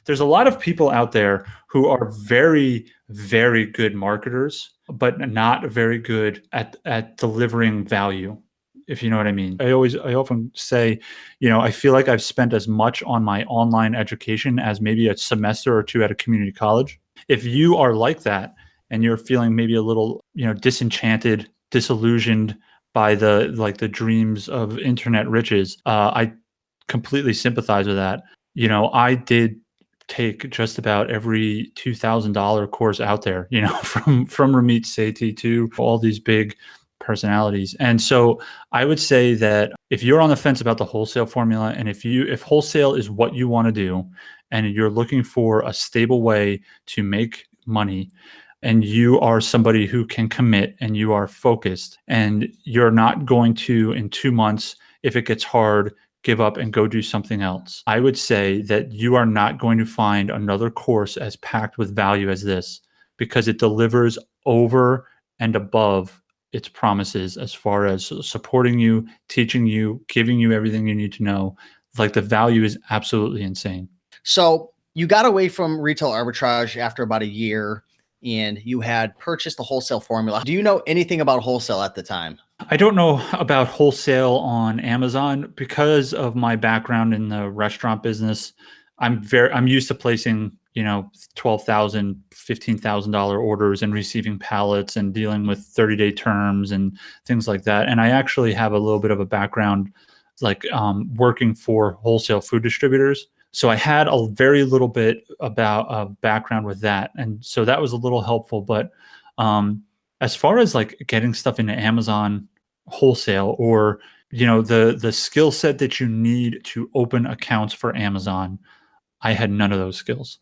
There's a lot of people out there who are very, very good marketers, but not very good at delivering value, if you know what I mean. I often say, I feel like I've spent as much on my online education as maybe a semester or two at a community college. If you are like that and you're feeling maybe a little, disenchanted, disillusioned by the dreams of internet riches, I completely sympathize with that. I did take just about every $2,000 course out there, from Ramit Sethi to all these big personalities. And so I would say that if you're on the fence about the wholesale formula, and if wholesale is what you want to do, and you're looking for a stable way to make money, and you are somebody who can commit and you are focused, and you're not going to, in 2 months, if it gets hard, give up and go do something else, I would say that you are not going to find another course as packed with value as this, because it delivers over and above its promises as far as supporting you, teaching you, giving you everything you need to know. Like, the value is absolutely insane. So you got away from retail arbitrage after about a year, and you had purchased the wholesale formula. Do you know anything about wholesale at the time? I don't know about wholesale on Amazon because of my background in the restaurant business. I'm used to placing, $12,000, $15,000 orders and receiving pallets and dealing with 30-day terms and things like that. And I actually have a little bit of a background, working for wholesale food distributors. So I had a very little bit about a background with that. And so that was a little helpful. But as far as getting stuff into Amazon wholesale, or, the skill set that you need to open accounts for Amazon, I had none of those skills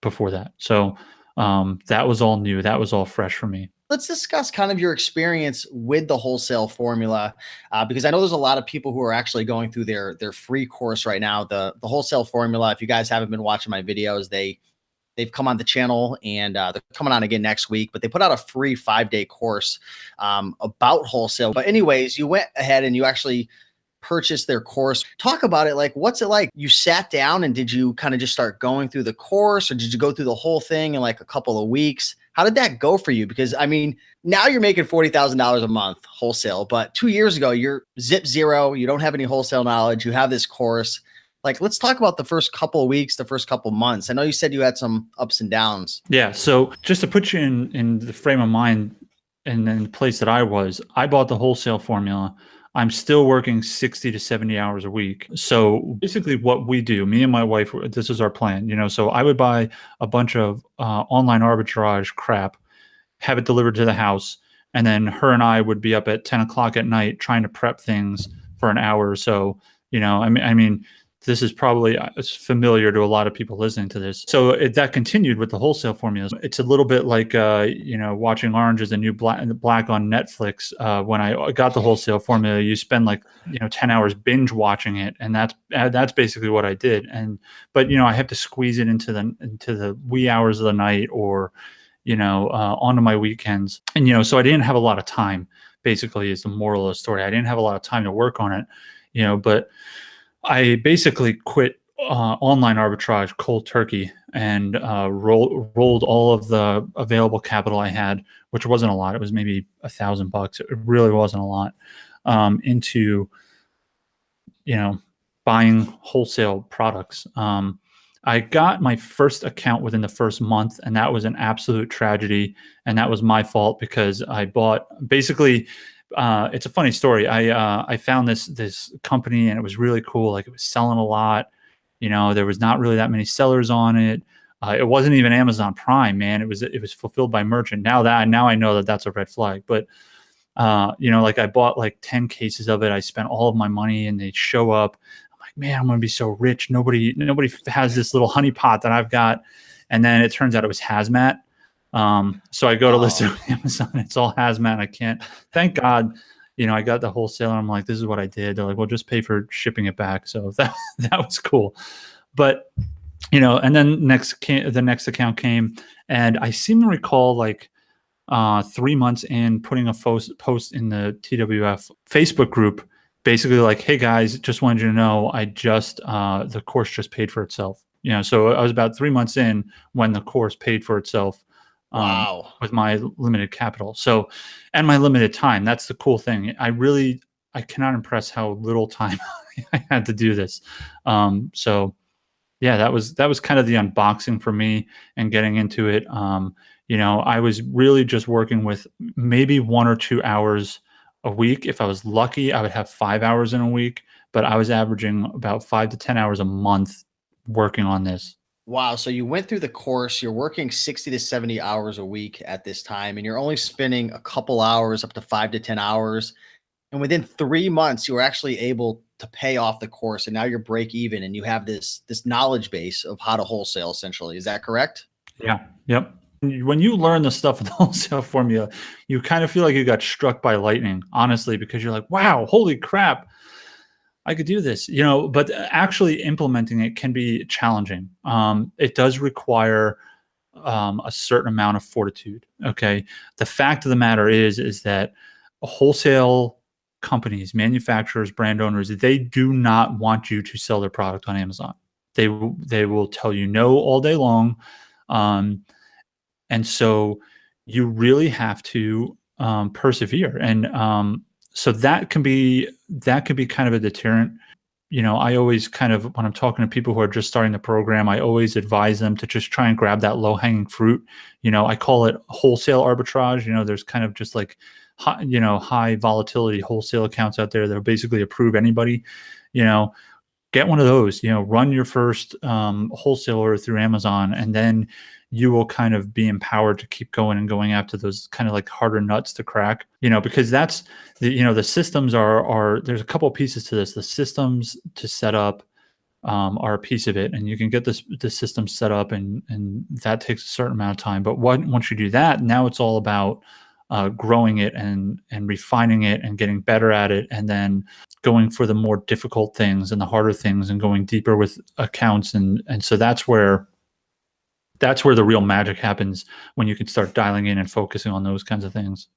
before that. So that was all new. That was all fresh for me. Let's discuss kind of your experience with the wholesale formula, because I know there's a lot of people who are actually going through their free course right now. The wholesale formula, if you guys haven't been watching my videos, they've come on the channel, and they're coming on again next week, but they put out a free 5-day course about wholesale. But anyways, you went ahead and you actually purchased their course. Talk about it. What's it like? You sat down and did you kind of just start going through the course, or did you go through the whole thing in a couple of weeks? How did that go for you? Because now you're making $40,000 a month wholesale, but 2 years ago, you're zip zero. You don't have any wholesale knowledge. You have this course. Let's talk about the first couple of weeks, the first couple of months. I know you said you had some ups and downs. Yeah. So just to put you in the frame of mind and in the place that I bought the wholesale formula. I'm still working 60 to 70 hours a week. So basically what we do, me and my wife, this is our plan, so I would buy a bunch of online arbitrage crap, have it delivered to the house. And then her and I would be up at 10 o'clock at night trying to prep things for an hour or so. I mean, this is probably familiar to a lot of people listening to this. So that continued with the wholesale formula. It's a little bit like, watching Orange is the New Black on Netflix. When I got the wholesale formula, you spend 10 hours binge watching it. And that's basically what I did. But I have to squeeze it into the wee hours of the night, or, onto my weekends. And, so I didn't have a lot of time, basically, is the moral of the story. I didn't have a lot of time to work on it, but I basically quit online arbitrage cold turkey and rolled all of the available capital I had, which wasn't a lot. It was maybe $1,000. It really wasn't a lot, into buying wholesale products. I got my first account within the first month, and that was an absolute tragedy. And that was my fault, because I bought basically. It's a funny story. I found this company, and it was really cool. It was selling a lot. There was not really that many sellers on it. It wasn't even Amazon Prime, man. It was fulfilled by merchant. Now I know that that's a red flag. But I bought 10 cases of it. I spent all of my money, and they show up. I'm like, man, I'm gonna be so rich. Nobody has this little honey pot that I've got. And then it turns out it was hazmat. So I go to list it on Amazon. It's all hazmat. I can't, thank God, I got the wholesaler. I'm like, this is what I did. They're like, well, just pay for shipping it back. So that was cool. But, and then the next account came, and I seem to recall 3 months in putting a post in the TWF Facebook group, basically hey guys, just wanted you to know, the course just paid for itself. So I was about 3 months in when the course paid for itself, Wow. with my limited capital. So, and my limited time. That's the cool thing. I cannot impress how little time I had to do this. So yeah, that was kind of the unboxing for me and getting into it. I was really just working with maybe 1 or 2 hours a week. If I was lucky, I would have 5 hours in a week, but I was averaging about 5 to 10 hours a month working on this. Wow. So you went through the course, you're working 60 to 70 hours a week at this time, and you're only spending a couple hours up to 5 to 10 hours. And within 3 months, you were actually able to pay off the course. And now you're break even and you have this knowledge base of how to wholesale essentially. Is that correct? Yeah. Yep. When you learn the stuff with the wholesale formula, you kind of feel like you got struck by lightning, honestly, because you're like, wow, holy crap, I could do this, but actually implementing it can be challenging. It does require a certain amount of fortitude. Okay. The fact of the matter is that wholesale companies, manufacturers, brand owners, they do not want you to sell their product on Amazon. They will tell you no all day long. Um, and so you really have to persevere. And so that can be kind of a deterrent. I always kind of, when I'm talking to people who are just starting the program, I always advise them to just try and grab that low hanging fruit. I call it wholesale arbitrage. There's kind of just like high volatility wholesale accounts out there that will basically approve anybody. you know get one of those. Run your first wholesaler through Amazon, and then you will kind of be empowered to keep going and going after those kind of like harder nuts to crack. Because that's the systems are there's a couple of pieces to this. The systems to set up are a piece of it, and you can get the system set up, and that takes a certain amount of time. But once you do that, now it's all about growing it and refining it and getting better at it, and then going for the more difficult things and the harder things and going deeper with accounts, and so that's where the real magic happens, when you can start dialing in and focusing on those kinds of things.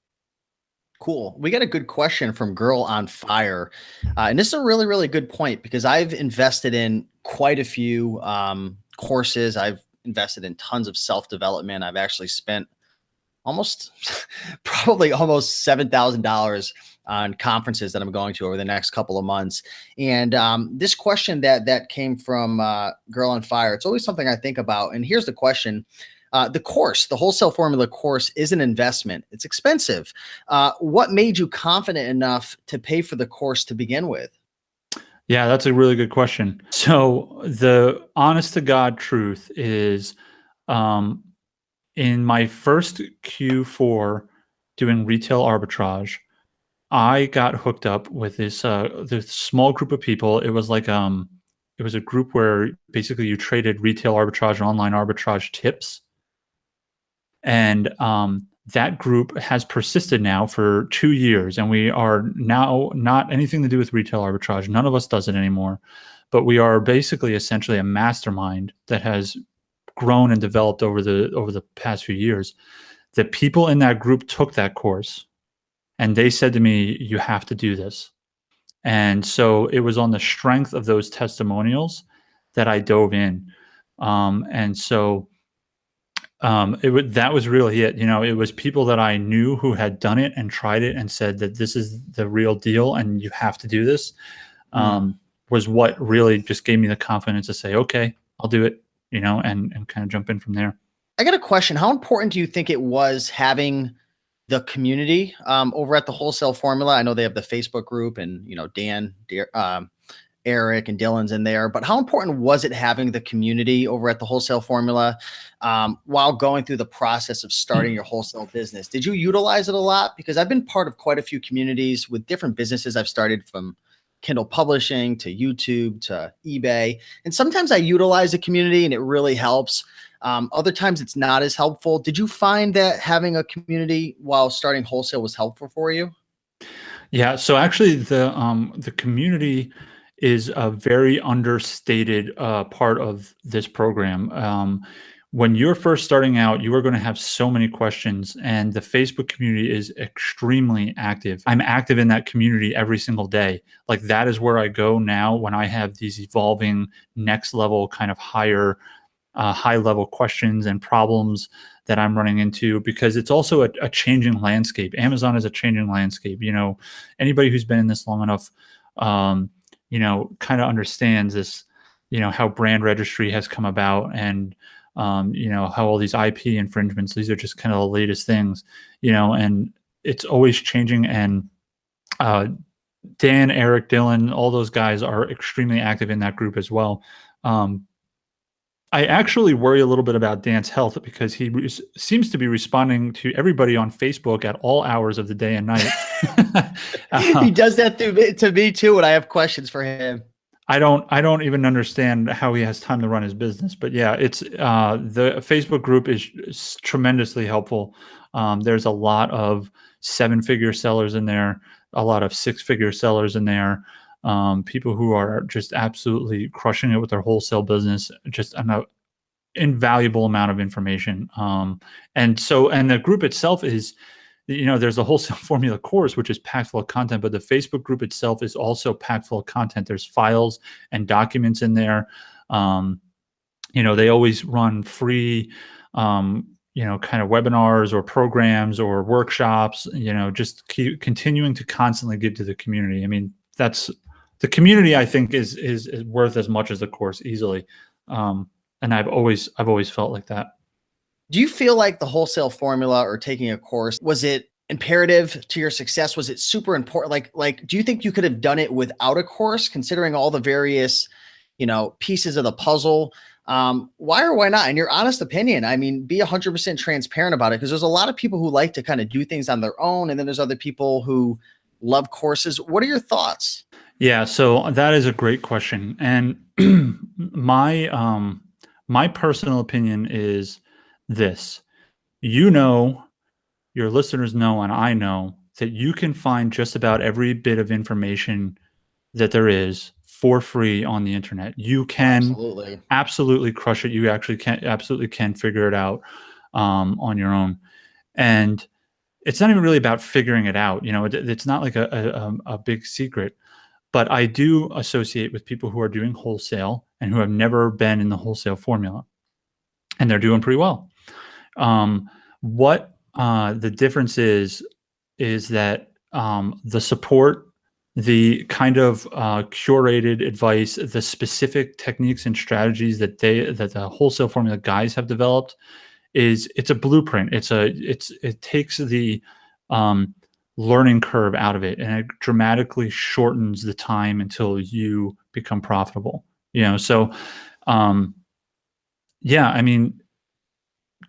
Cool. We got a good question from Girl on Fire. And this is a really, really good point because I've invested in quite a few courses. I've invested in tons of self-development. I've actually spent almost probably almost $7,000 on conferences that I'm going to over the next couple of months. And this question that came from Girl on Fire, it's always something I think about. And here's the question. The course, the Wholesale Formula course, is an investment. It's expensive. What made you confident enough to pay for the course to begin with? Yeah, that's a really good question. So the honest to God truth is, in my first Q4 doing retail arbitrage, I got hooked up with this small group of people. It was like it was a group where basically you traded retail arbitrage and online arbitrage tips. And that group has persisted now for 2 years, and we are now not anything to do with retail arbitrage. None of us does it anymore, but we are basically essentially a mastermind that has grown and developed over the past few years. The people in that group took that course, and they said to me, "You have to do this." And so it was on the strength of those testimonials that I dove in. And so that was really it. It was people that I knew who had done it and tried it and said that this is the real deal and you have to do this. Was what really just gave me the confidence to say, okay, I'll do it, and kind of jump in from there. I got a question. How important do you think it was having the community over at the Wholesale Formula? I know they have the Facebook group, and Dan, Eric, and Dylan's in there. But how important was it having the community over at the Wholesale Formula while going through the process of starting your wholesale business? Did you utilize it a lot? Because I've been part of quite a few communities with different businesses. I've started from Kindle publishing to YouTube to eBay, and sometimes I utilize the community and it really helps. Other times it's not as helpful. Did you find that having a community while starting wholesale was helpful for you? Yeah. So actually, the community is a very understated part of this program. when you're first starting out, you are going to have so many questions, and the Facebook community is extremely active. I'm active in that community every single day. Like, that is where I go now when I have these evolving next level kind of high level questions and problems that I'm running into, because it's also a changing landscape. Amazon is a changing landscape. Anybody who's been in this long enough, kind of understands this, how brand registry has come about, and how all these IP infringements, these are just kind of the latest things, and it's always changing. And Dan, Eric, Dylan, all those guys are extremely active in that group as well. I actually worry a little bit about Dan's health, because he seems to be responding to everybody on Facebook at all hours of the day and night. He does that to me too, and I have questions for him. I don't even understand how he has time to run his business. But yeah, it's the Facebook group is tremendously helpful. There's a lot of 7-figure sellers in there, a lot of 6-figure sellers in there, people who are just absolutely crushing it with their wholesale business, just an invaluable amount of information. And the group itself is, there's a Wholesale Formula course, which is packed full of content, but the Facebook group itself is also packed full of content. There's files and documents in there. They always run free, kind of webinars or programs or workshops, just keep continuing to constantly give to the community. I mean, that's the community, I think, is worth as much as the course easily. And I've always felt like that. Do you feel like the Wholesale Formula or taking a course, was it imperative to your success? Was it super important? Like, do you think you could have done it without a course, considering all the various, pieces of the puzzle? Why or why not? In your honest opinion, I mean, be 100% transparent about it, because there's a lot of people who like to kind of do things on their own, and then there's other people who love courses. What are your thoughts? Yeah, so that is a great question, and my personal opinion is this: your listeners know, and I know that you can find just about every bit of information that there is for free on the internet. You can absolutely crush it. You actually can figure it out on your own, and it's not even really about figuring it out. It's not like a big secret. But I do associate with people who are doing wholesale and who have never been in the wholesale formula, and they're doing pretty well. What the difference is that the support, the kind of curated advice, the specific techniques and strategies that the wholesale formula guys have developed, it's a blueprint. It takes the learning curve out of it, and it dramatically shortens the time until you become profitable. So yeah, I mean,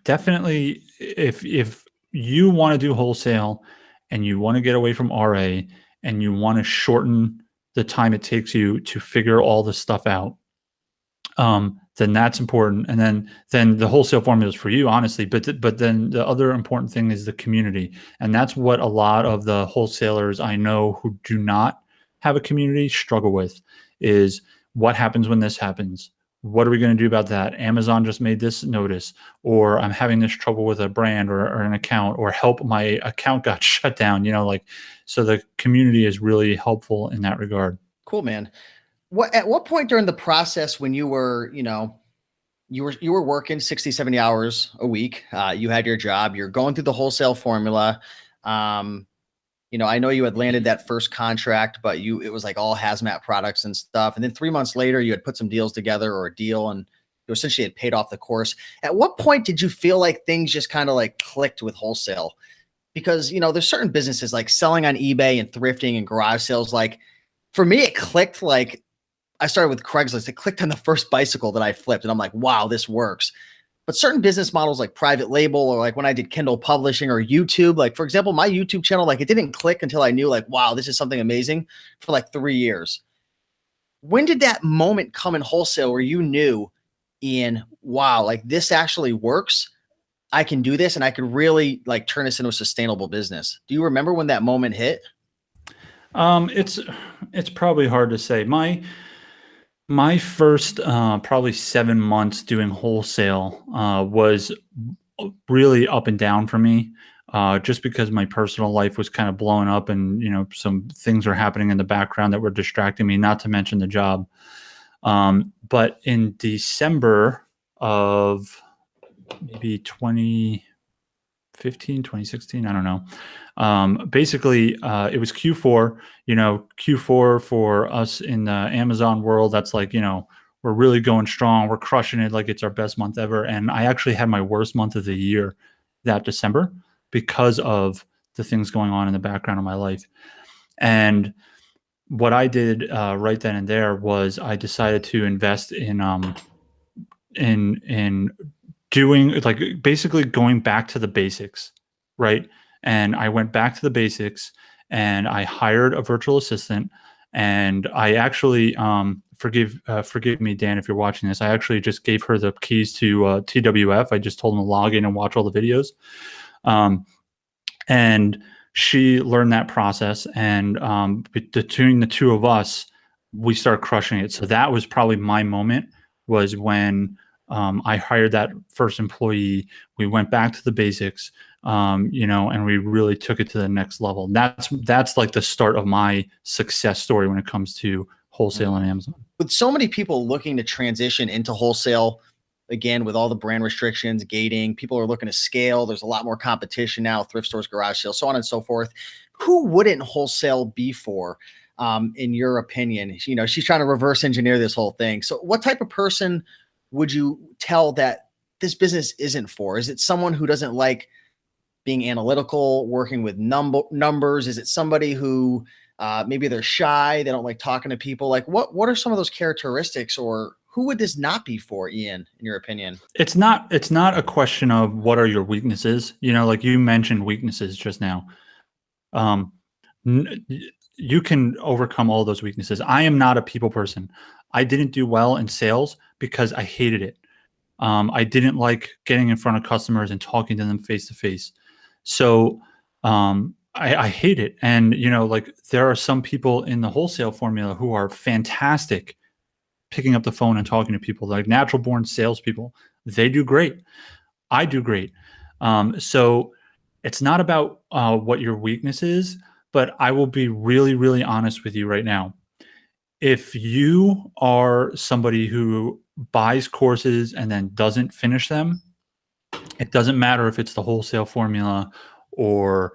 definitely, if you want to do wholesale and you want to get away from RA and you want to shorten the time it takes you to figure all this stuff out, then that's important. And then the wholesale formula is for you, honestly. But then the other important thing is the community, and that's what a lot of the wholesalers I know who do not have a community struggle with: is what happens when this happens? What are we going to do about that? Amazon just made this notice, or I'm having this trouble with a brand or an account, or help, my account got shut down. So the community is really helpful in that regard. Cool, man. At what point during the process, when you were, you were working 60, 70 hours a week, you had your job, you're going through the wholesale formula. I know you had landed that first contract, but it was like all hazmat products and stuff. And then 3 months later, you had put some deals together, or a deal, and you essentially had paid off the course. At what point did you feel like things just kind of like clicked with wholesale? Because, there's certain businesses like selling on eBay and thrifting and garage sales. Like, for me, it clicked. Like, I started with Craigslist. It clicked on the first bicycle that I flipped, and I'm like, wow, this works. But certain business models like private label, or like when I did Kindle publishing or YouTube, like, for example, my YouTube channel, like, it didn't click until I knew, like, wow, this is something amazing, for like 3 years. When did that moment come in wholesale where you knew, Ian, wow, like, this actually works? I can do this, and I could really like turn this into a sustainable business. Do you remember when that moment hit? It's probably hard to say. My first probably 7 months doing wholesale was really up and down for me. Just because my personal life was kind of blowing up, and some things were happening in the background that were distracting me. Not to mention the job. But in December of maybe 2015, 2016, I don't know. Basically, it was Q4. Q4 for us in the Amazon world, that's like, we're really going strong. We're crushing it like it's our best month ever. And I actually had my worst month of the year that December because of the things going on in the background of my life. And what I did right then and there was I decided to invest in doing, like, basically going back to the basics, right? And I went back to the basics, and I hired a virtual assistant, and I actually forgive me, Dan, if you're watching this. I actually just gave her the keys to TWF. I just told them to log in and watch all the videos. And she learned that process, and between the two of us, we started crushing it. So that was probably my moment, was when I hired that first employee. We went back to the basics, and we really took it to the next level. That's like the start of my success story when it comes to wholesale and Amazon. With so many people looking to transition into wholesale, again, with all the brand restrictions, gating, people are looking to scale. There's a lot more competition now, thrift stores, garage sales, so on and so forth. Who wouldn't wholesale be for, in your opinion? She's trying to reverse engineer this whole thing. So what type of person would you tell that this business isn't for? Is it someone who doesn't like being analytical, working with numbers? Is it somebody who maybe they're shy, they don't like talking to people? Like what are some of those characteristics, or who would this not be for, Ian, in your opinion? It's not a question of what are your weaknesses. Like you mentioned weaknesses just now. You can overcome all those weaknesses. I am not a people person. I didn't do well in sales because I hated it. I didn't like getting in front of customers and talking to them face to face. So I hate it. And like, there are some people in the wholesale formula who are fantastic picking up the phone and talking to people, like natural born salespeople. They do great. I do great. So it's not about what your weakness is, but I will be really, really honest with you right now. If you are somebody who buys courses and then doesn't finish them, it doesn't matter if it's the wholesale formula or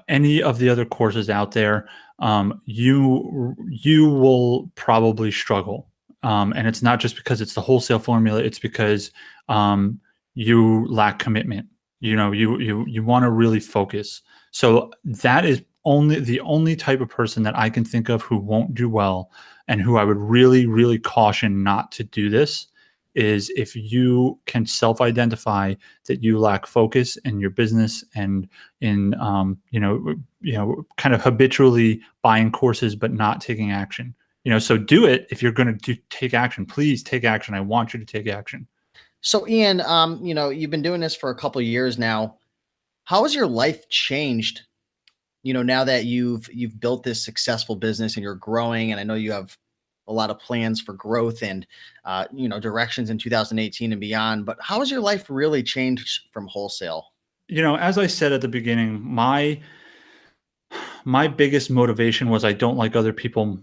any of the other courses out there, you will probably struggle. And it's not just because it's the wholesale formula; it's because you lack commitment. You want to really focus. So that is the only type of person that I can think of who won't do well, and who I would really, really caution not to do this, is if you can self-identify that you lack focus in your business, and in kind of habitually buying courses but not taking action. So do it. If you're going to take action, please take action. I want you to take action. So Ian, you've been doing this for a couple of years now. How has your life changed? Now that you've built this successful business and you're growing, and I know you have a lot of plans for growth and directions in 2018 and beyond. But how has your life really changed from wholesale? As I said at the beginning, my biggest motivation was I don't like other people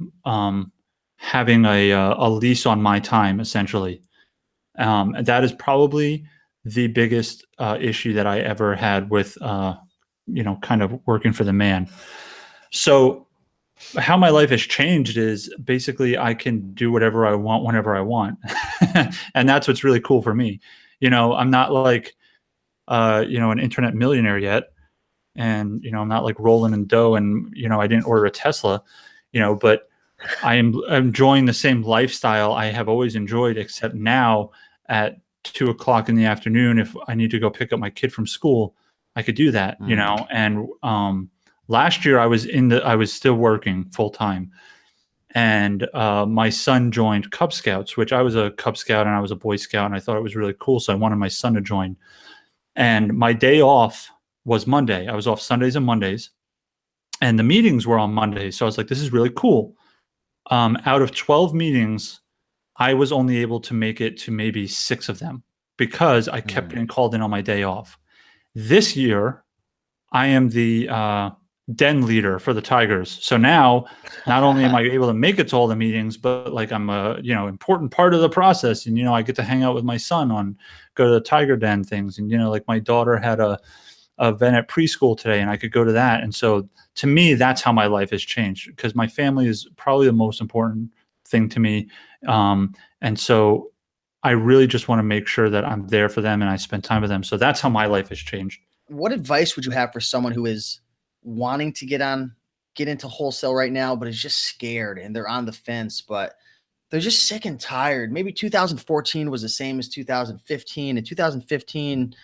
having a lease on my time, essentially. That is probably the biggest issue that I ever had with kind of working for the man. So how my life has changed is basically I can do whatever I want whenever I want. And that's what's really cool for me. I'm not like an internet millionaire yet, and I'm not like rolling in dough, and I didn't order a Tesla, but I am enjoying the same lifestyle I have always enjoyed, except now at 2 o'clock in the afternoon, if I need to go pick up my kid from school, I could do that. And last year I was still working full time, and my son joined Cub Scouts, which I was a Cub Scout and I was a Boy Scout, and I thought it was really cool. So I wanted my son to join. And my day off was Monday. I was off Sundays and Mondays, and the meetings were on Mondays. So I was like, this is really cool. Out of 12 meetings, I was only able to make it to maybe 6 of them because I kept Hmm. getting called in on my day off. This year, I am the den leader for the Tigers. So now, not only am I able to make it to all the meetings, but like I'm a important part of the process, and I get to hang out with my son on go to the Tiger Den things, and like my daughter had a event at preschool today, and I could go to that. And so to me, that's how my life has changed because my family is probably the most important thing to me, and so I really just want to make sure that I'm there for them and I spend time with them. So that's how my life has changed. What advice would you have for someone who is wanting to get into wholesale right now, but is just scared and they're on the fence, but they're just sick and tired? Maybe 2014 was the same as 2015, and 2015,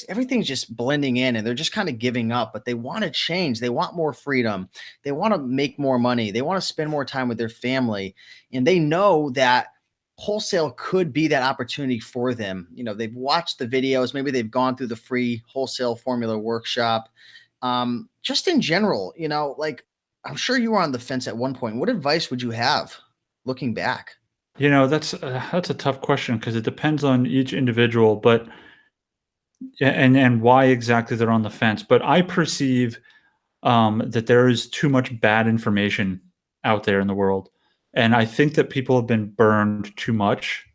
everything's just blending in and they're just kind of giving up, but they want to change. They want more freedom. They want to make more money. They want to spend more time with their family. And they know that wholesale could be that opportunity for them. They've watched the videos, maybe they've gone through the free wholesale formula workshop. Just in general, like I'm sure you were on the fence at one point. What advice would you have looking back? That's a tough question because it depends on each individual, but and why exactly they're on the fence. But I perceive that there is too much bad information out there in the world, and I think that people have been burned too much,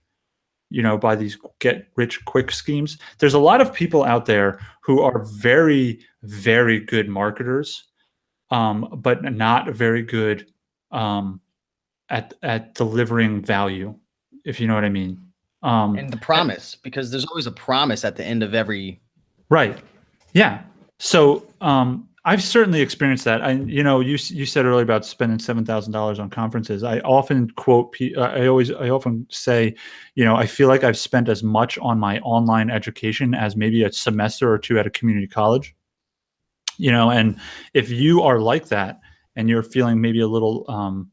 by these get rich quick schemes. There's a lot of people out there who are very, very good marketers, but not very good um, at delivering value, if you know what I mean. Um, And the eh, promise, because there's always a promise at the end of every. right. Yeah. So I've certainly experienced that. You said earlier about spending $7,000 on conferences. I often quote. I often say, I feel like I've spent as much on my online education as maybe a semester or two at a community college. And if you are like that and you're feeling maybe a little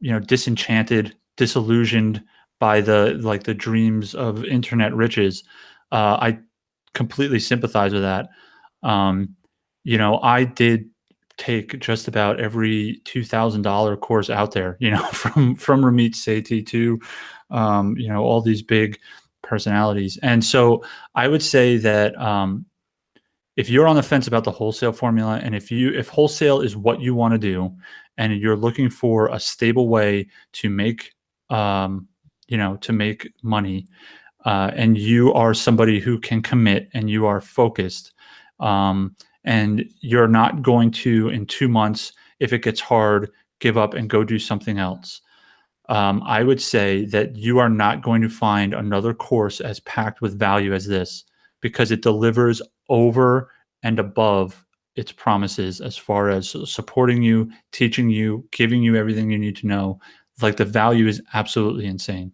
disenchanted, disillusioned by the dreams of internet riches. I completely sympathize with that. Um, I did take just about every $2,000 course out there, from Ramit Sethi to, all these big personalities. And so I would say that if you're on the fence about the wholesale formula, and if wholesale is what you want to do, and you're looking for a stable way to make to make money, and you are somebody who can commit and you are focused, and you're not going to in 2 months, if it gets hard, give up and go do something else. I would say that you are not going to find another course as packed with value as this, because it delivers over and above its promises as far as supporting you, teaching you, giving you everything you need to know. Like, the value is absolutely insane.